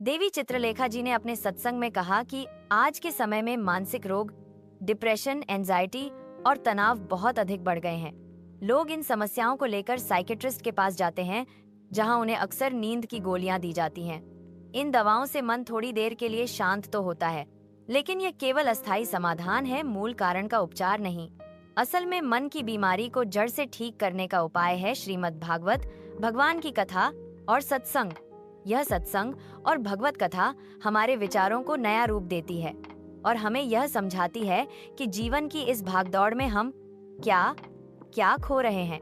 देवी चित्रलेखा जी ने अपने सत्संग में कहा कि आज के समय में मानसिक रोग, डिप्रेशन, एंजाइटी और तनाव बहुत अधिक बढ़ गए हैं। लोग इन समस्याओं को लेकर साइकेट्रिस्ट के पास जाते हैं, जहां उन्हें अक्सर नींद की गोलियां दी जाती हैं। इन दवाओं से मन थोड़ी देर के लिए शांत तो होता है, लेकिन यह केवल अस्थायी समाधान है, मूल कारण का उपचार नहीं। असल में मन की बीमारी को जड़ से ठीक करने का उपाय है श्रीमद् भागवत, भगवान की कथा और सत्संग। यह सत्संग और भगवत कथा हमारे विचारों को नया रूप देती है और हमें यह समझाती है कि जीवन की इस भागदौड़ में हम क्या क्या खो रहे हैं।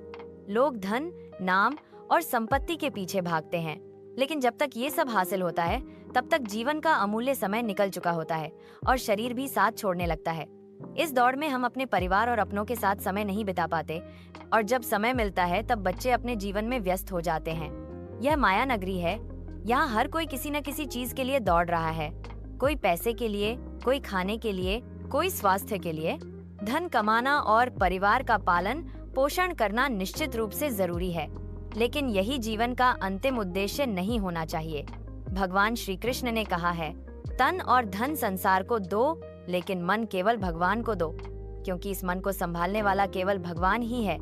लोग धन, नाम और संपत्ति के पीछे भागते हैं, लेकिन जब तक ये सब हासिल होता है, तब तक जीवन का अमूल्य समय निकल चुका होता है और शरीर भी साथ छोड़ने लगता है। इस दौड़ में हम अपने परिवार और अपनों के साथ समय नहीं बिता पाते और जब समय मिलता है तब बच्चे अपने जीवन में व्यस्त हो जाते हैं। यह माया नगरी है। यहाँ हर कोई किसी न किसी चीज के लिए दौड़ रहा है। कोई पैसे के लिए, कोई खाने के लिए, कोई स्वास्थ्य के लिए। धन कमाना और परिवार का पालन पोषण करना निश्चित रूप से जरूरी है, लेकिन यही जीवन का अंतिम उद्देश्य नहीं होना चाहिए। भगवान श्री कृष्ण ने कहा है, तन और धन संसार को दो, लेकिन मन केवल भगवान को दो, क्योंकि इस मन को संभालने वाला केवल भगवान ही है।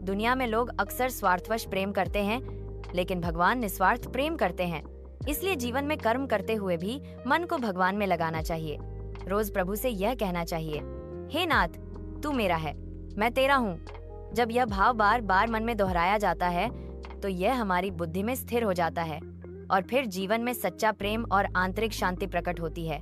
दुनिया में लोग अक्सर स्वार्थवश प्रेम करते हैं, लेकिन भगवान निस्वार्थ प्रेम करते हैं। इसलिए जीवन में कर्म करते हुए भी मन को भगवान में लगाना चाहिए। रोज प्रभु से यह कहना चाहिए, हे नाथ, तू मेरा है, मैं तेरा हूँ। जब यह भाव बार बार मन में दोहराया जाता है तो यह हमारी बुद्धि में स्थिर हो जाता है और फिर जीवन में सच्चा प्रेम और आंतरिक शांति प्रकट होती है।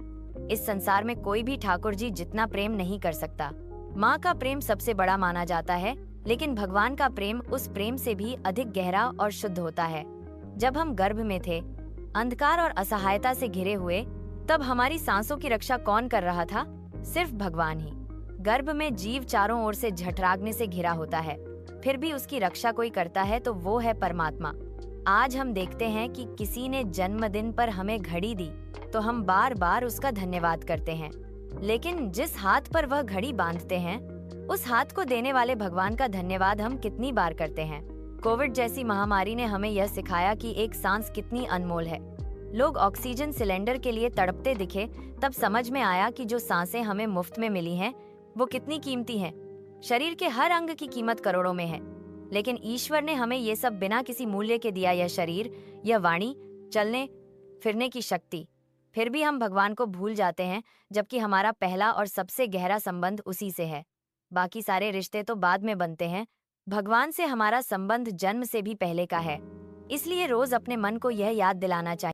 इस संसार में कोई भी ठाकुर जी जितना प्रेम नहीं कर सकता। माँ का प्रेम सबसे बड़ा माना जाता है, लेकिन भगवान का प्रेम उस प्रेम से भी अधिक गहरा और शुद्ध होता है। जब हम गर्भ में थे, अंधकार और असहायता से घिरे हुए, तब हमारी सांसों की रक्षा कौन कर रहा था? सिर्फ भगवान ही। गर्भ में जीव चारों ओर से झठरागने से घिरा होता है, फिर भी उसकी रक्षा कोई करता है तो वो है परमात्मा। आज हम देखते हैं कि किसी ने जन्मदिन पर हमें घड़ी दी तो हम बार बार उसका धन्यवाद करते हैं, लेकिन जिस हाथ पर वह घड़ी बांधते हैं, उस हाथ को देने वाले भगवान का धन्यवाद हम कितनी बार करते हैं। कोविड जैसी महामारी ने हमें यह सिखाया कि एक सांस कितनी अनमोल है। लोग ऑक्सीजन सिलेंडर के लिए तड़पते दिखे, तब समझ में आया कि जो सांसें हमें मुफ्त में मिली हैं, वो कितनी कीमती हैं। शरीर के हर अंग की कीमत करोड़ों में है, लेकिन ईश्वर ने हमें ये सब बिना किसी मूल्य के दिया। यह शरीर, यह वाणी, चलने फिरने की शक्ति। फिर भी हम भगवान को भूल जाते हैं, जबकि हमारा पहला और सबसे गहरा संबंध उसी से है। बाकी सारे रिश्ते तो बाद में बनते हैं, भगवान से हमारा संबंध जन्म से भी पहले का है। इसलिए रोज अपने मन को यह याद दिलाना चाहिए।